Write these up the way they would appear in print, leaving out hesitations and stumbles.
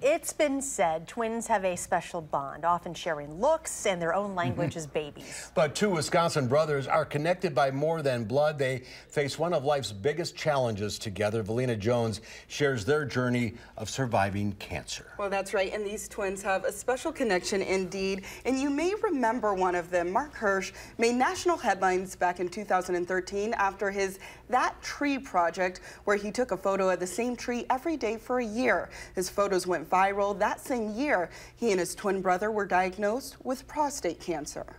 It's been said twins have a special bond, often sharing looks and their own language as babies. But two Wisconsin brothers are connected by more than blood. They face one of life's biggest challenges together. Velena Jones shares their journey of surviving cancer. Well, that's right, and these twins have a special connection indeed, and you may remember one of them. Mark Hirsch made national headlines back in 2013 after his That Tree project, where he took a photo of the same tree every day for a year. His photos went viral. That same year, he and his twin brother were diagnosed with prostate cancer.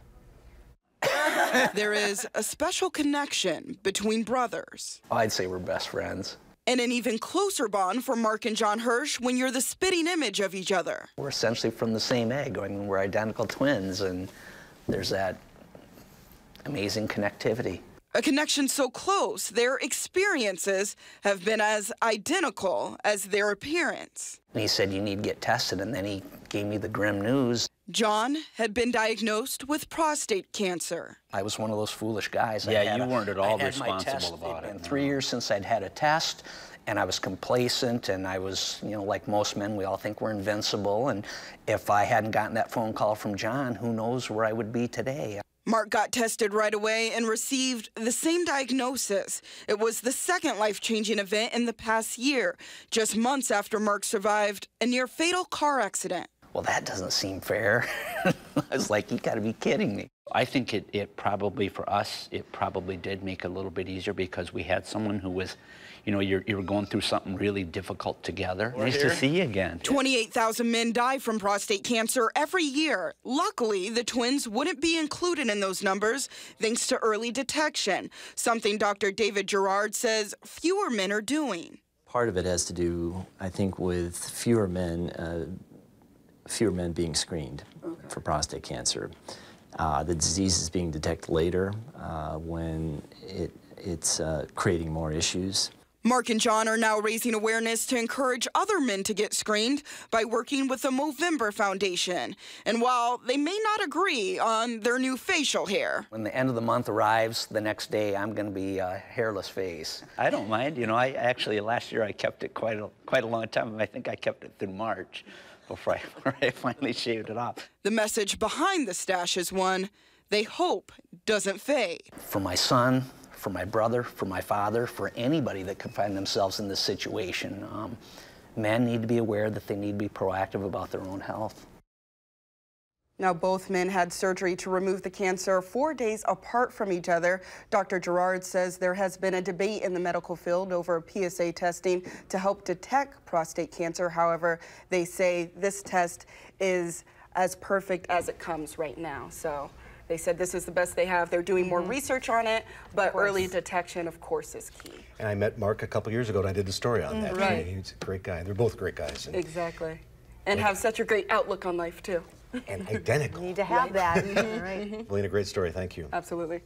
There is a special connection between brothers. I'd say we're best friends. And an even closer bond for Mark and Jon Hirsch when you're the spitting image of each other. We're essentially from the same egg. I mean, we're identical twins, and there's that amazing connectivity. A connection so close, their experiences have been as identical as their appearance. And he said, you need to get tested, and then he gave me the grim news. Jon had been diagnosed with prostate cancer. I was one of those foolish guys. Yeah, you weren't at all responsible about it. It's been 3 years since I'd had a test, and I was complacent, and I was, you know, like most men, we all think we're invincible. And if I hadn't gotten that phone call from Jon, who knows where I would be today. Mark got tested right away and received the same diagnosis. It was the second life-changing event in the past year, just months after Mark survived a near-fatal car accident. Well, that doesn't seem fair. I was like, you gotta be kidding me. I think it probably, for us, it probably did make it a little bit easier because we had someone who was, you know, you were going through something really difficult together. Nice to see you again. 28,000 men die from prostate cancer every year. Luckily, the twins wouldn't be included in those numbers thanks to early detection, something Dr. David Gerard says fewer men are doing. Part of it has to do, I think, with fewer men being screened for prostate cancer. The disease is being detected later when it's creating more issues. Mark and Jon are now raising awareness to encourage other men to get screened by working with the Movember Foundation. And while they may not agree on their new facial hair, When the end of the month arrives, the next day I'm going to be a hairless face. I don't mind. You know, I actually, last year I kept it quite a long time. I think I kept it through March before I finally shaved it off. the message behind the stash is one they hope doesn't fade. For my son, for my brother, for my father, for anybody that could find themselves in this situation, men need to be aware that they need to be proactive about their own health. Now, both men had surgery to remove the cancer 4 days apart from each other. Dr. Gerard says there has been a debate in the medical field over PSA testing to help detect prostate cancer. However, they say this test is as perfect as it comes right now. So they said this is the best they have. They're doing more research on it, but early detection, of course, is key. And I met Mark a couple years ago, and I did a story on that. Right. He's a great guy. They're both great guys. And Exactly. And have such a great outlook on life, too. identical. Need to have that. Right. Velena, great story. Thank you. Absolutely.